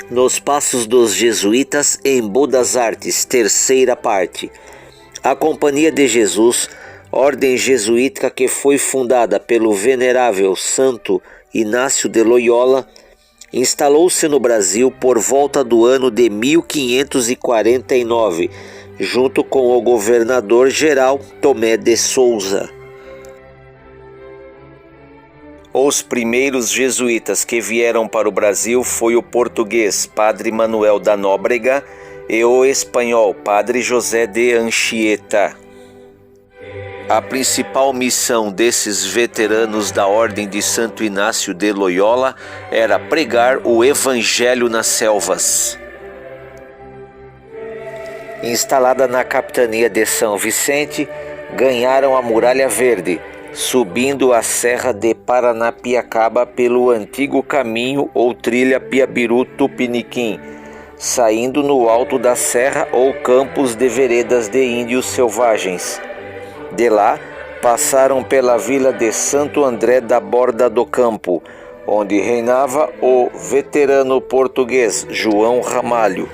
Nos Passos dos Jesuítas, Embu das Artes, terceira parte. A Companhia de Jesus, ordem jesuítica que foi fundada pelo venerável Santo Inácio de Loyola, instalou-se no Brasil por volta do ano de 1549, junto com o governador-geral Tomé de Souza. Os primeiros jesuítas que vieram para o Brasil foi o português Padre Manuel da Nóbrega e o espanhol Padre José de Anchieta. A principal missão desses veteranos da Ordem de Santo Inácio de Loyola era pregar o Evangelho nas selvas. Instalada na capitania de São Vicente, ganharam a Muralha Verde, subindo a Serra de Paranapiacaba pelo antigo caminho ou trilha Piabiru-Tupiniquim, saindo no alto da serra ou campos de veredas de índios selvagens. De lá, passaram pela vila de Santo André da Borda do Campo, onde reinava o veterano português João Ramalho.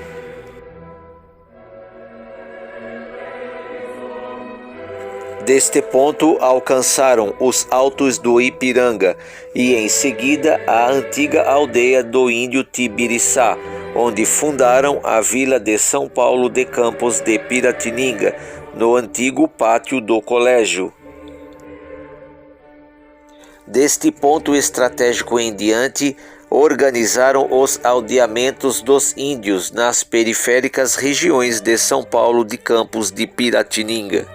Deste ponto alcançaram os altos do Ipiranga e em seguida a antiga aldeia do índio Tibiriçá, onde fundaram a vila de São Paulo de Campos de Piratininga, no antigo pátio do colégio. Deste ponto estratégico em diante, organizaram os aldeamentos dos índios nas periféricas regiões de São Paulo de Campos de Piratininga.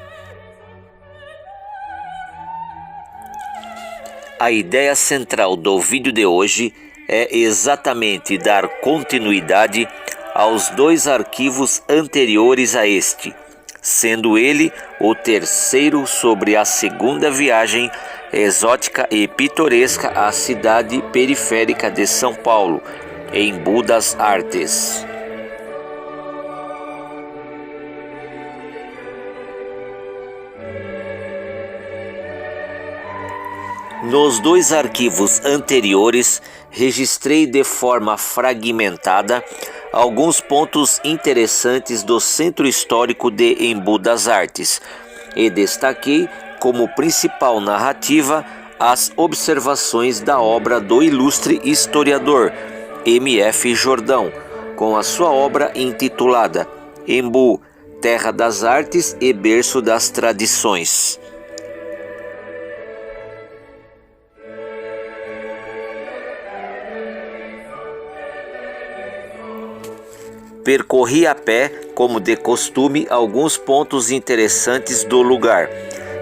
A ideia central do vídeo de hoje é exatamente dar continuidade aos dois arquivos anteriores a este, sendo ele o terceiro sobre a segunda viagem exótica e pitoresca à cidade periférica de São Paulo, Embu das Artes. Nos dois arquivos anteriores, registrei de forma fragmentada alguns pontos interessantes do centro histórico de Embu das Artes e destaquei como principal narrativa as observações da obra do ilustre historiador M.F. Jordão, com a sua obra intitulada Embu, Terra das Artes e Berço das Tradições. Percorri a pé, como de costume, alguns pontos interessantes do lugar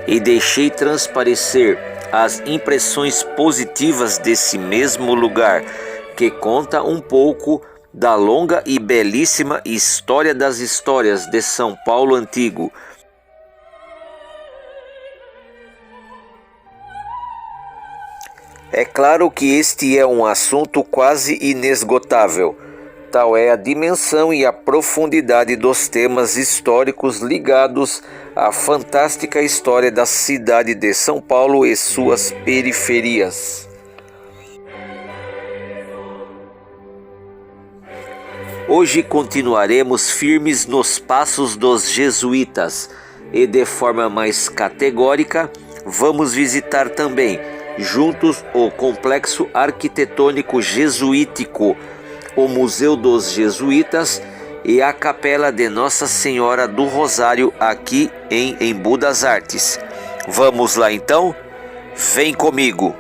e deixei transparecer as impressões positivas desse mesmo lugar, que conta um pouco da longa e belíssima história das histórias de São Paulo antigo. É claro que este é um assunto quase inesgotável. Tal é a dimensão e a profundidade dos temas históricos ligados à fantástica história da cidade de São Paulo e suas periferias. Hoje continuaremos firmes nos passos dos jesuítas e de forma mais categórica vamos visitar também, juntos, o complexo arquitetônico jesuítico, o Museu dos Jesuítas e a Capela de Nossa Senhora do Rosário aqui em Embu das Artes. Vamos lá então? Vem comigo!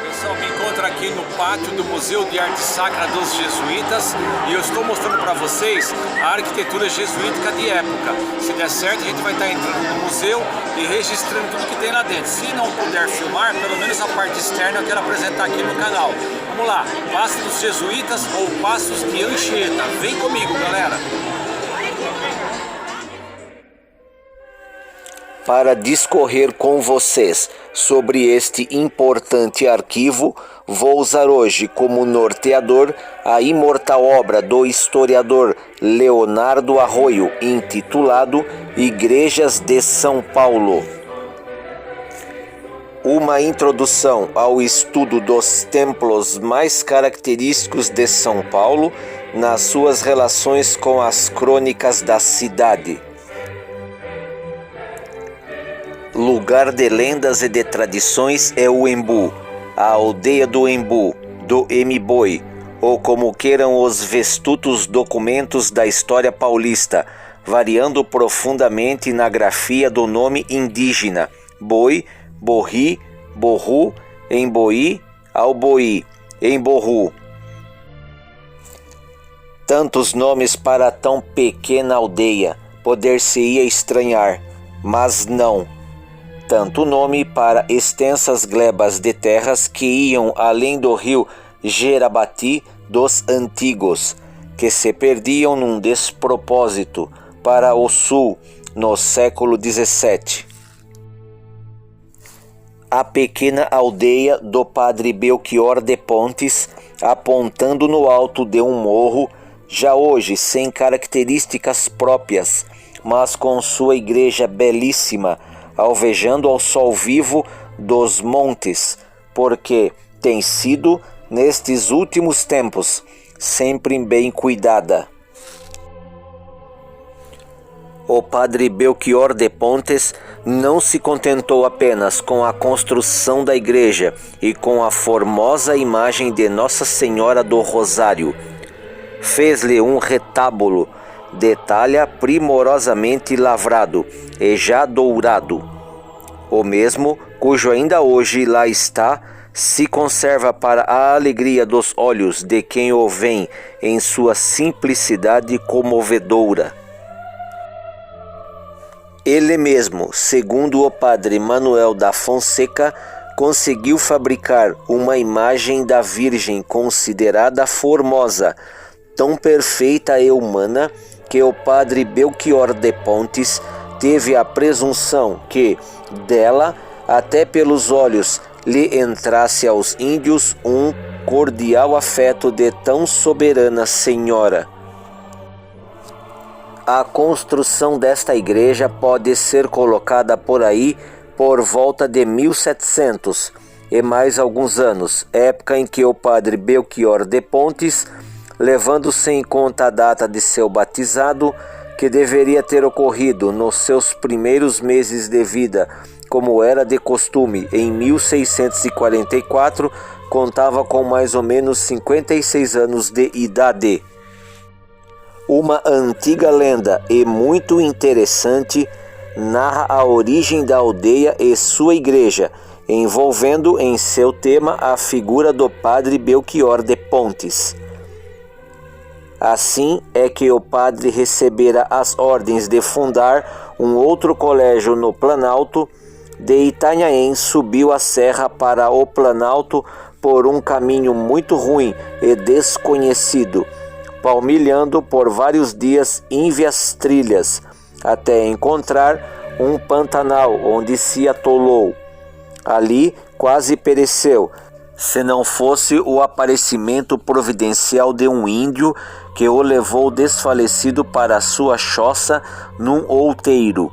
Pessoal, me encontro aqui no pátio do Museu de Arte Sacra dos Jesuítas e eu estou mostrando para vocês a arquitetura jesuítica de época. Se der certo, a gente vai estar entrando no museu e registrando tudo que tem lá dentro. Se não puder filmar, pelo menos a parte externa eu quero apresentar aqui no canal. Vamos lá, Passos dos Jesuítas ou Passos de Anchieta. Vem comigo, galera! Para discorrer com vocês sobre este importante arquivo, vou usar hoje como norteador a imortal obra do historiador Leonardo Arroio, intitulado Igrejas de São Paulo. Uma introdução ao estudo dos templos mais característicos de São Paulo nas suas relações com as crônicas da cidade. Lugar de lendas e de tradições é o Embu, a aldeia do Embu, do Mboi, ou como queiram os vestutos documentos da história paulista, variando profundamente na grafia do nome indígena, Boi, Borri, Borru, Emboí, Alboí, Emborru. Tantos nomes para tão pequena aldeia, poder-se-ia estranhar, mas não. Tanto nome para extensas glebas de terras que iam além do rio Jerabati dos antigos, que se perdiam num despropósito para o sul no século XVII. A pequena aldeia do padre Belchior de Pontes, apontando no alto de um morro, já hoje sem características próprias, mas com sua igreja belíssima, alvejando ao sol vivo dos montes, porque tem sido, nestes últimos tempos, sempre bem cuidada. O padre Belchior de Pontes não se contentou apenas com a construção da igreja e com a formosa imagem de Nossa Senhora do Rosário. Fez-lhe um retábulo de talha primorosamente lavrado e já dourado. O mesmo, cujo ainda hoje lá está, se conserva para a alegria dos olhos de quem o vê em sua simplicidade comovedora. Ele mesmo, segundo o padre Manuel da Fonseca, conseguiu fabricar uma imagem da Virgem considerada formosa, tão perfeita e humana, que o padre Belchior de Pontes teve a presunção que, dela, até pelos olhos, lhe entrasse aos índios um cordial afeto de tão soberana senhora. A construção desta igreja pode ser colocada por aí por volta de 1700 e mais alguns anos, época em que o padre Belchior de Pontes, levando-se em conta a data de seu batizado, que deveria ter ocorrido nos seus primeiros meses de vida, como era de costume, em 1644, contava com mais ou menos 56 anos de idade. Uma antiga lenda e muito interessante narra a origem da aldeia e sua igreja, envolvendo em seu tema a figura do padre Belchior de Pontes. Assim é que o padre recebera as ordens de fundar um outro colégio no Planalto. De Itanhaém subiu a serra para o Planalto por um caminho muito ruim e desconhecido, palmilhando por vários dias ínvias trilhas, até encontrar um pantanal onde se atolou. Ali quase pereceu, se não fosse o aparecimento providencial de um índio que o levou desfalecido para sua choça num outeiro.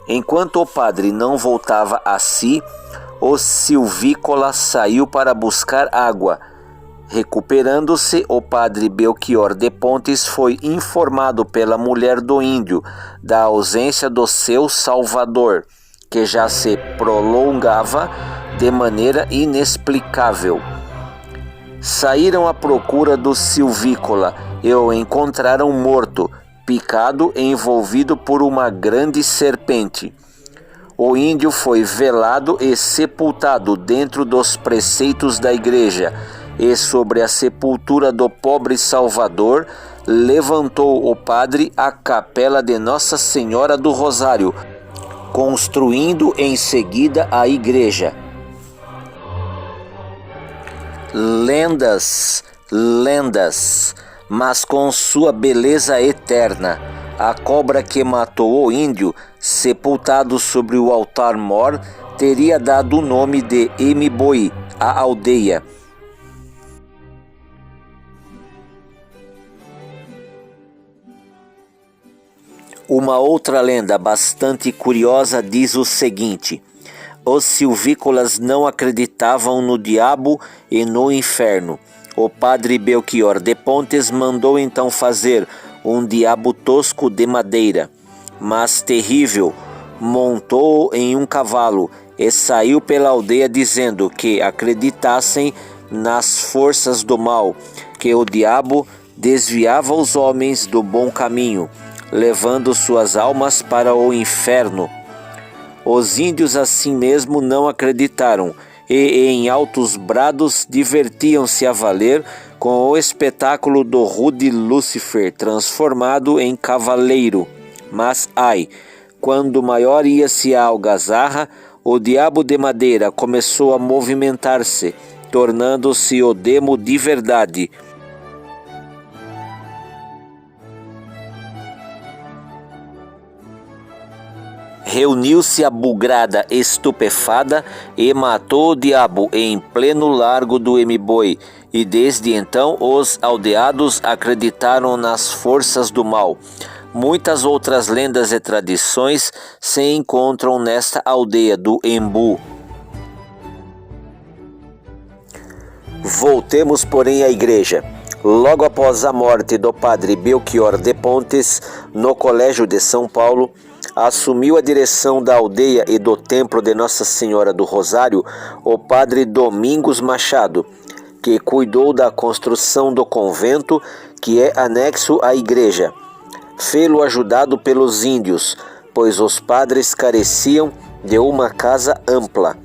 Enquanto o padre não voltava a si, o silvícola saiu para buscar água. Recuperando-se, o padre Belchior de Pontes foi informado pela mulher do índio da ausência do seu salvador, que já se prolongava de maneira inexplicável. Saíram à procura do silvícola e o encontraram morto, picado e envolvido por uma grande serpente. O índio foi velado e sepultado dentro dos preceitos da igreja, e sobre a sepultura do pobre Salvador levantou o padre a capela de Nossa Senhora do Rosário, construindo em seguida a igreja. Lendas, lendas, mas com sua beleza eterna. A cobra que matou o índio, sepultado sobre o altar-mor, teria dado o nome de Mboi, a aldeia. Uma outra lenda bastante curiosa diz o seguinte: os silvícolas não acreditavam no diabo e no inferno. O padre Belchior de Pontes mandou então fazer um diabo tosco de madeira, mas terrível. Montou em um cavalo e saiu pela aldeia dizendo que acreditassem nas forças do mal, que o diabo desviava os homens do bom caminho, levando suas almas para o inferno. Os índios assim mesmo não acreditaram e em altos brados divertiam-se a valer com o espetáculo do rude Lúcifer transformado em cavaleiro. Mas ai, quando maior ia-se a algazarra, o diabo de madeira começou a movimentar-se, tornando-se o demo de verdade. Reuniu-se a bugrada estupefada e matou o diabo em pleno largo do Mboi, e desde então os aldeados acreditaram nas forças do mal. Muitas outras lendas e tradições se encontram nesta aldeia do Embu. Voltemos, porém, à igreja. Logo após a morte do padre Belchior de Pontes, no Colégio de São Paulo, assumiu a direção da aldeia e do templo de Nossa Senhora do Rosário o padre Domingos Machado, que cuidou da construção do convento, que é anexo à igreja. Fê-lo ajudado pelos índios, pois os padres careciam de uma casa ampla.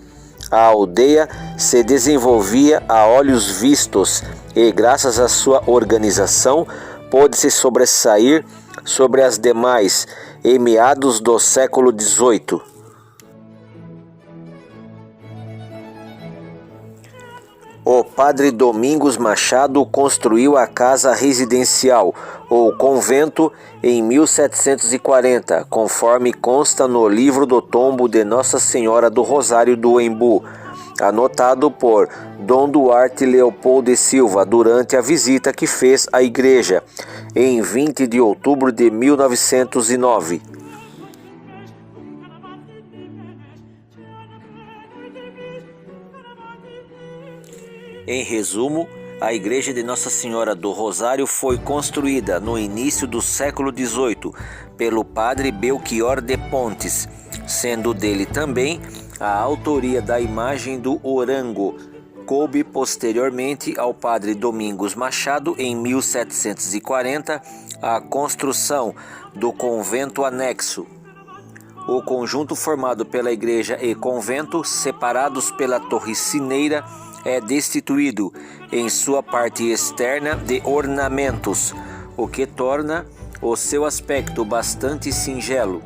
A aldeia se desenvolvia a olhos vistos e, graças à sua organização, pôde-se sobressair sobre as demais em meados do século XVIII. O padre Domingos Machado construiu a casa residencial, ou convento, em 1740, conforme consta no livro do tombo de Nossa Senhora do Rosário do Embu, anotado por Dom Duarte Leopoldo de Silva durante a visita que fez à igreja, em 20 de outubro de 1909. Em resumo, a igreja de Nossa Senhora do Rosário foi construída no início do século XVIII pelo padre Belchior de Pontes, sendo dele também a autoria da imagem do Orango. Coube posteriormente ao padre Domingos Machado, em 1740, a construção do convento anexo. O conjunto formado pela igreja e convento, separados pela torre sineira, é destituído em sua parte externa de ornamentos, o que torna o seu aspecto bastante singelo.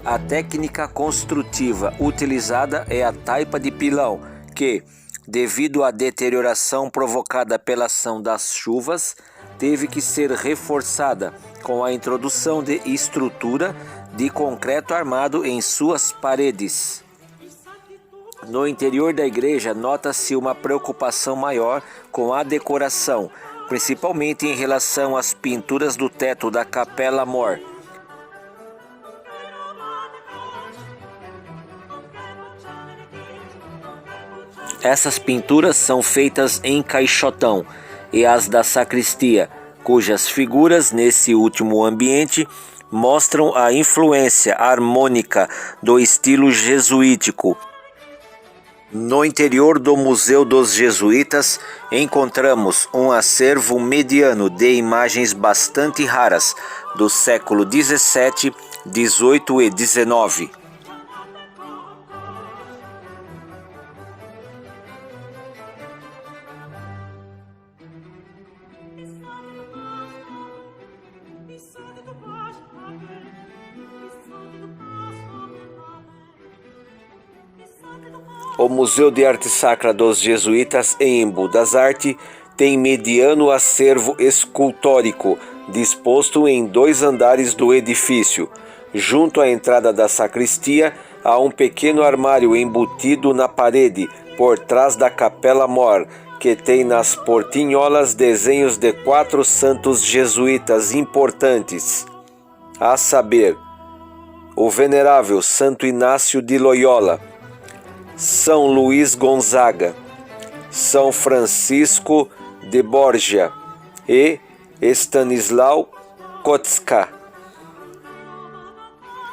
A técnica construtiva utilizada é a taipa de pilão, que, devido à deterioração provocada pela ação das chuvas, teve que ser reforçada com a introdução de estrutura de concreto armado em suas paredes. No interior da igreja nota-se uma preocupação maior com a decoração, principalmente em relação às pinturas do teto da Capela Mor. Essas pinturas são feitas em caixotão, e as da sacristia, cujas figuras nesse último ambiente mostram a influência harmônica do estilo jesuítico. No interior do Museu dos Jesuítas encontramos um acervo mediano de imagens bastante raras do século XVII, XVIII e XIX. O Museu de Arte Sacra dos Jesuítas em Embu das Artes tem mediano acervo escultórico, disposto em 2 andares do edifício. Junto à entrada da sacristia, há um pequeno armário embutido na parede, por trás da Capela Mor, que tem nas portinholas desenhos de 4 santos jesuítas importantes, a saber, o venerável Santo Inácio de Loyola, São Luís Gonzaga, São Francisco de Borgia e Stanisław Kocka.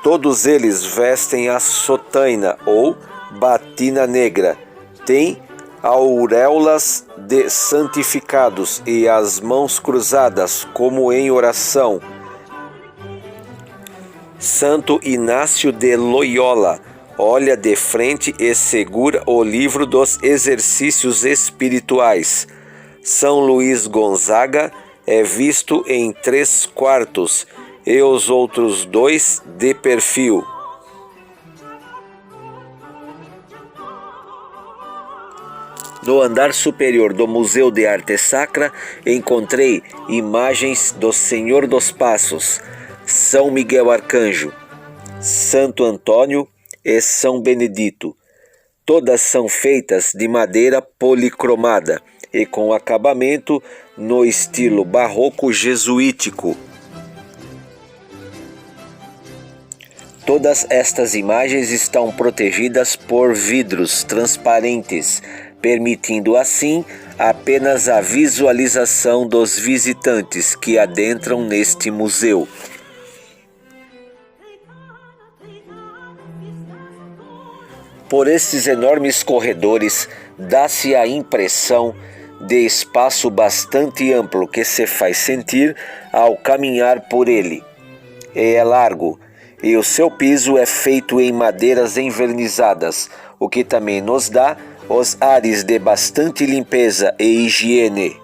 Todos eles vestem a sotaina ou batina negra, têm auréolas de santificados e as mãos cruzadas como em oração. Santo Inácio de Loyola olha de frente e segura o livro dos exercícios espirituais. São Luís Gonzaga é visto em 3/4 e os outros 2 de perfil. No andar superior do Museu de Arte Sacra encontrei imagens do Senhor dos Passos, São Miguel Arcanjo, Santo Antônio e São Benedito. Todas são feitas de madeira policromada e com acabamento no estilo barroco jesuítico. Todas estas imagens estão protegidas por vidros transparentes, permitindo assim apenas a visualização dos visitantes que adentram neste museu. Por estes enormes corredores, dá-se a impressão de espaço bastante amplo que se faz sentir ao caminhar por ele. É largo e o seu piso é feito em madeiras envernizadas, o que também nos dá os ares de bastante limpeza e higiene.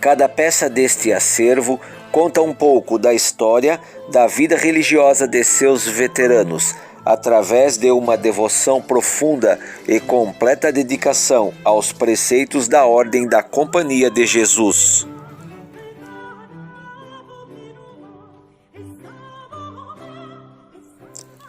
Cada peça deste acervo conta um pouco da história da vida religiosa de seus veteranos, através de uma devoção profunda e completa dedicação aos preceitos da Ordem da Companhia de Jesus.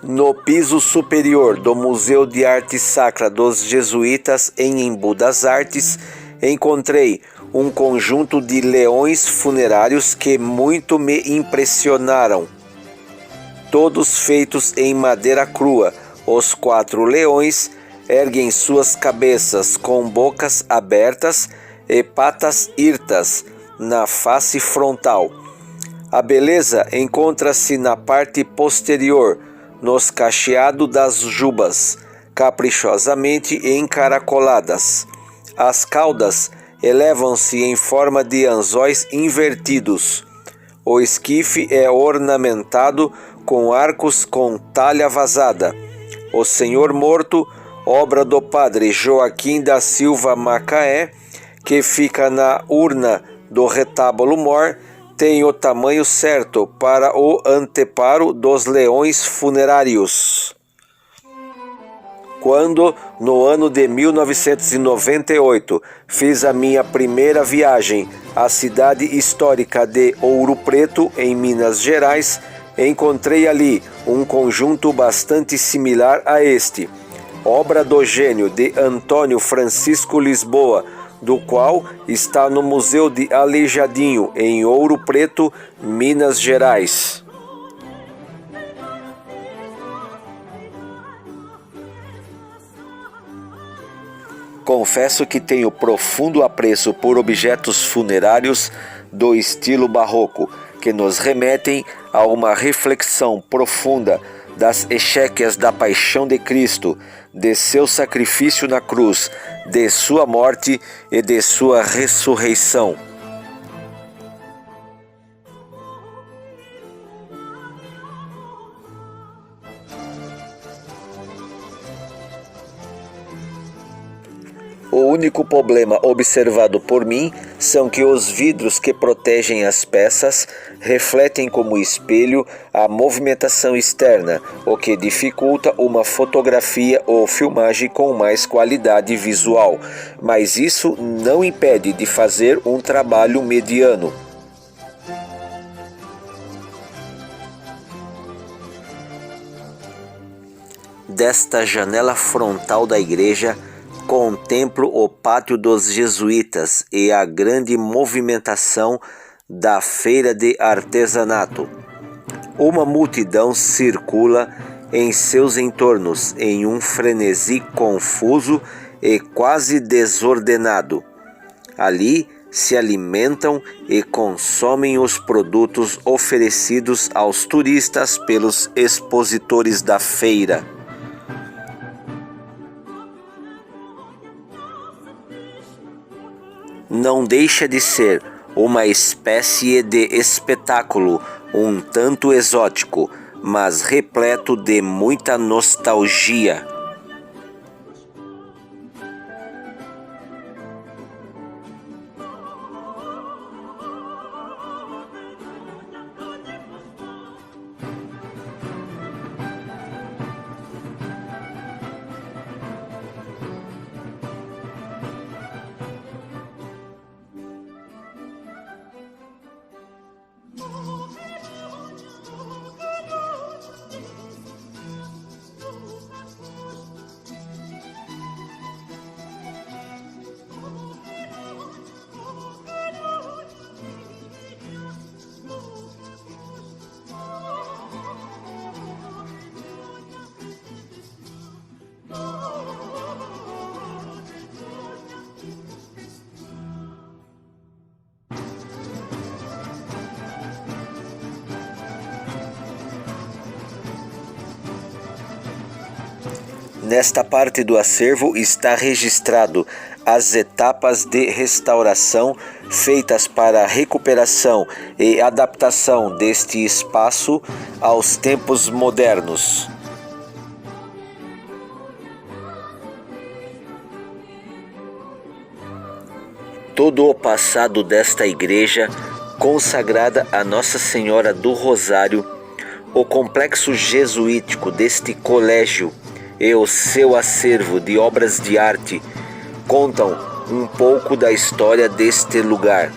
No piso superior do Museu de Arte Sacra dos Jesuítas em Embu das Artes, encontrei um conjunto de leões funerários que muito me impressionaram. Todos feitos em madeira crua, os 4 leões erguem suas cabeças com bocas abertas e patas hirtas na face frontal. A beleza encontra-se na parte posterior, nos cacheados das jubas, caprichosamente encaracoladas. As caudas elevam-se em forma de anzóis invertidos. O esquife é ornamentado com arcos com talha vazada. O Senhor Morto, obra do padre Joaquim da Silva Macaé, que fica na urna do retábulo-mor, tem o tamanho certo para o anteparo dos leões funerários. Quando, no ano de 1998, fiz a minha primeira viagem à cidade histórica de Ouro Preto, em Minas Gerais, encontrei ali um conjunto bastante similar a este, obra do gênio de Antônio Francisco Lisboa, do qual está no Museu de Aleijadinho, em Ouro Preto, Minas Gerais. Confesso que tenho profundo apreço por objetos funerários do estilo barroco, que nos remetem a uma reflexão profunda das exéquias da paixão de Cristo, de seu sacrifício na cruz, de sua morte e de sua ressurreição. O único problema observado por mim são que os vidros que protegem as peças refletem como espelho a movimentação externa, o que dificulta uma fotografia ou filmagem com mais qualidade visual, mas isso não impede de fazer um trabalho mediano. Desta janela frontal da igreja, contemplo o pátio dos jesuítas e a grande movimentação da feira de artesanato. Uma multidão circula em seus entornos em um frenesi confuso e quase desordenado. Ali se alimentam e consomem os produtos oferecidos aos turistas pelos expositores da feira. Não deixa de ser uma espécie de espetáculo um tanto exótico, mas repleto de muita nostalgia. Nesta parte do acervo está registrado as etapas de restauração feitas para a recuperação e adaptação deste espaço aos tempos modernos. Todo o passado desta igreja, consagrada a Nossa Senhora do Rosário, o complexo jesuítico deste colégio e o seu acervo de obras de arte contam um pouco da história deste lugar.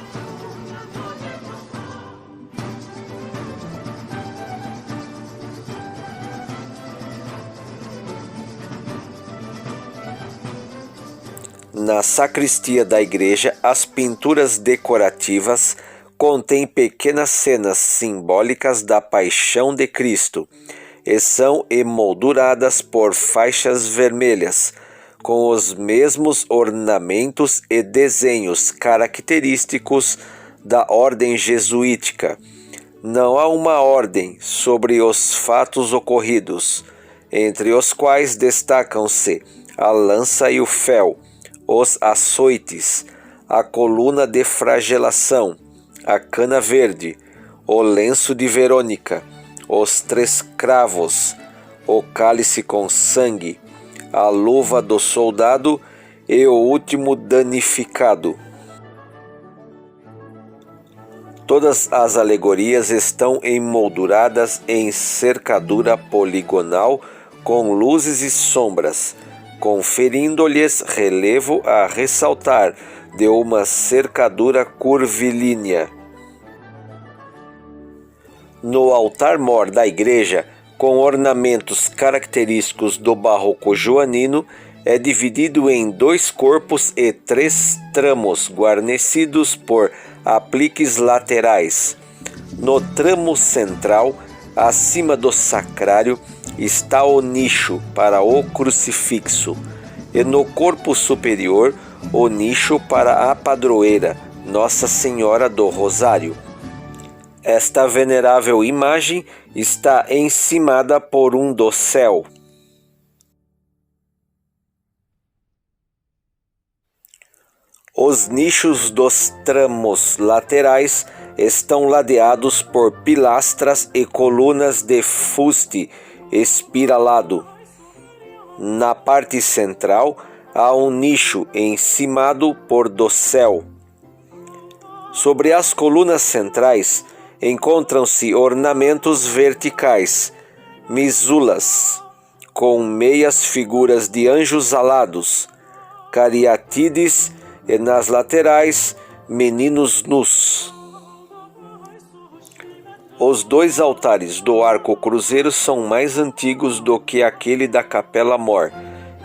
Na sacristia da igreja, as pinturas decorativas contêm pequenas cenas simbólicas da Paixão de Cristo e são emolduradas por faixas vermelhas, com os mesmos ornamentos e desenhos característicos da ordem jesuítica. Não há uma ordem sobre os fatos ocorridos, entre os quais destacam-se a lança e o fel, os açoites, a coluna de flagelação, a cana verde, o lenço de Verônica, os 3 cravos, o cálice com sangue, a luva do soldado e o último danificado. Todas as alegorias estão emolduradas em cercadura poligonal com luzes e sombras, conferindo-lhes relevo a ressaltar de uma cercadura curvilínea. No altar-mor da igreja, com ornamentos característicos do barroco joanino, é dividido em 2 corpos e 3 tramos guarnecidos por apliques laterais. No tramo central, acima do sacrário, está o nicho para o crucifixo, e no corpo superior, o nicho para a padroeira, Nossa Senhora do Rosário. Esta venerável imagem está encimada por um dossel. Os nichos dos tramos laterais estão ladeados por pilastras e colunas de fuste espiralado. Na parte central há um nicho encimado por dossel. Sobre as colunas centrais encontram-se ornamentos verticais, misulas, com meias figuras de anjos alados, cariátides e nas laterais meninos nus. Os 2 altares do arco cruzeiro são mais antigos do que aquele da Capela Mor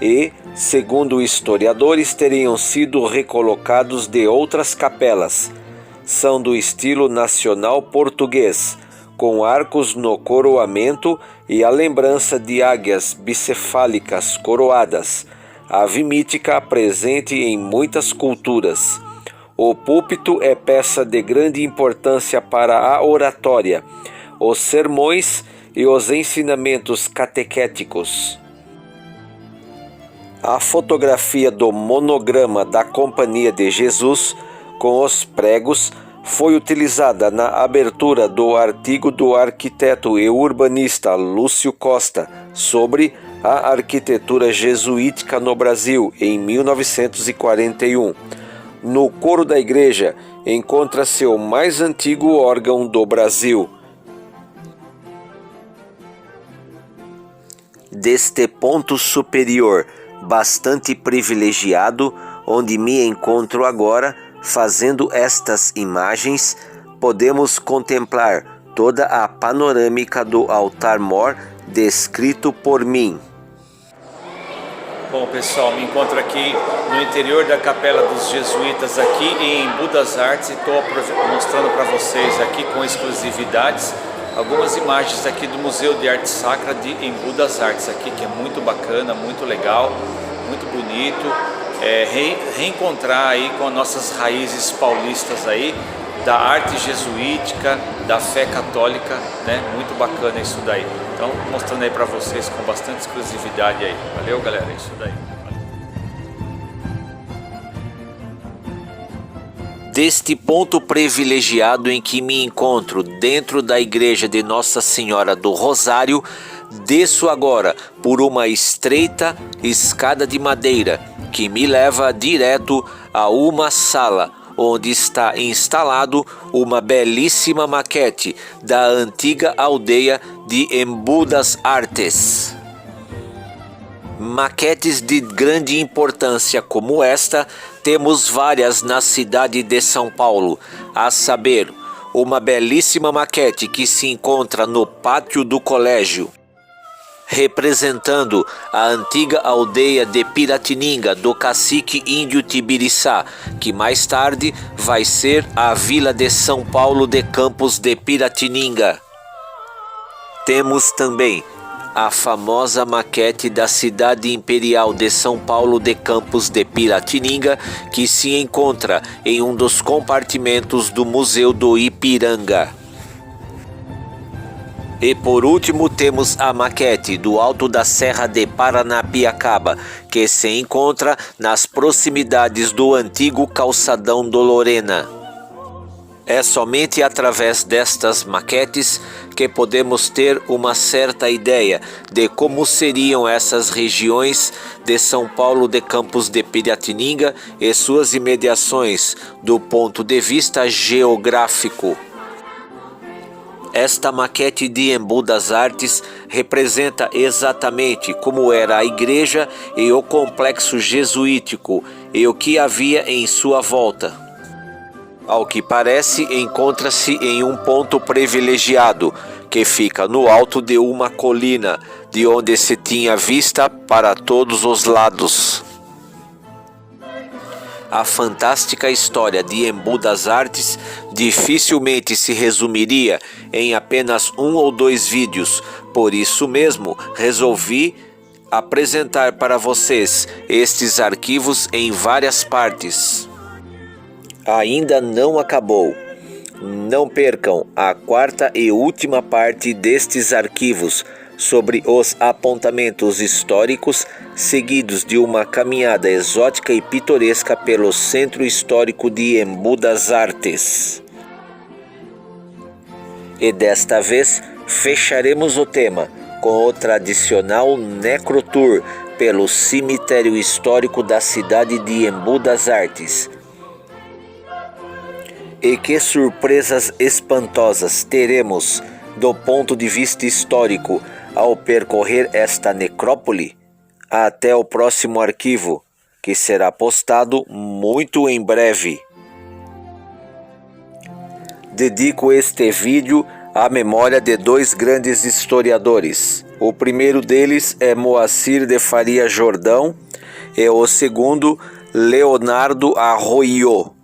e, segundo historiadores, teriam sido recolocados de outras capelas. São do estilo nacional português, com arcos no coroamento e a lembrança de águias bicefálicas coroadas. ave mítica presente em muitas culturas. O púlpito é peça de grande importância para a oratória, os sermões e os ensinamentos catequéticos. A fotografia do monograma da Companhia de Jesus com os pregos foi utilizada na abertura do artigo do arquiteto e urbanista Lúcio Costa sobre a arquitetura jesuítica no Brasil em 1941. No coro da igreja encontra-se o mais antigo órgão do Brasil. Deste ponto superior, bastante privilegiado, onde me encontro agora, fazendo estas imagens, podemos contemplar toda a panorâmica do altar-mor descrito por mim. Bom, pessoal, me encontro aqui no interior da Capela dos Jesuítas, aqui em Embu das Artes, e estou mostrando para vocês aqui com exclusividades algumas imagens aqui do Museu de Arte Sacra de Embu das Artes, aqui, que é muito bacana, muito legal, muito bonito. Reencontrar aí com as nossas raízes paulistas aí, da arte jesuítica, da fé católica, né? Muito bacana isso daí. Então, mostrando aí para vocês com bastante exclusividade aí. Valeu, galera, é isso daí. Deste ponto privilegiado em que me encontro dentro da igreja de Nossa Senhora do Rosário, desço agora por uma estreita escada de madeira que me leva direto a uma sala onde está instalado uma belíssima maquete da antiga aldeia de Embu das Artes. Maquetes de grande importância como esta temos várias na cidade de São Paulo, a saber, uma belíssima maquete que se encontra no pátio do colégio, representando a antiga aldeia de Piratininga do cacique índio Tibiriçá, que mais tarde vai ser a vila de São Paulo de Campos de Piratininga. Temos também a famosa maquete da cidade imperial de São Paulo de Campos de Piratininga, que se encontra em um dos compartimentos do Museu do Ipiranga. E por último temos a maquete do alto da Serra de Paranapiacaba, que se encontra nas proximidades do antigo calçadão do Lorena. É somente através destas maquetes que podemos ter uma certa ideia de como seriam essas regiões de São Paulo de Campos de Piratininga e suas imediações do ponto de vista geográfico. Esta maquete de Embu das Artes representa exatamente como era a igreja e o complexo jesuítico e o que havia em sua volta. Ao que parece, encontra-se em um ponto privilegiado, que fica no alto de uma colina, de onde se tinha vista para todos os lados. A fantástica história de Embu das Artes dificilmente se resumiria em apenas 1 ou 2 vídeos, por isso mesmo resolvi apresentar para vocês estes arquivos em várias partes. Ainda não acabou. Não percam a 4ª e última parte destes arquivos sobre os apontamentos históricos, seguidos de uma caminhada exótica e pitoresca pelo centro histórico de Embu das Artes. E desta vez fecharemos o tema com o tradicional Necrotour pelo cemitério histórico da cidade de Embu das Artes. E que surpresas espantosas teremos do ponto de vista histórico ao percorrer esta necrópole? Até o próximo arquivo, que será postado muito em breve. Dedico este vídeo à memória de 2 grandes historiadores. O primeiro deles é Moacir de Faria Jordão e o segundo, Leonardo Arroyo.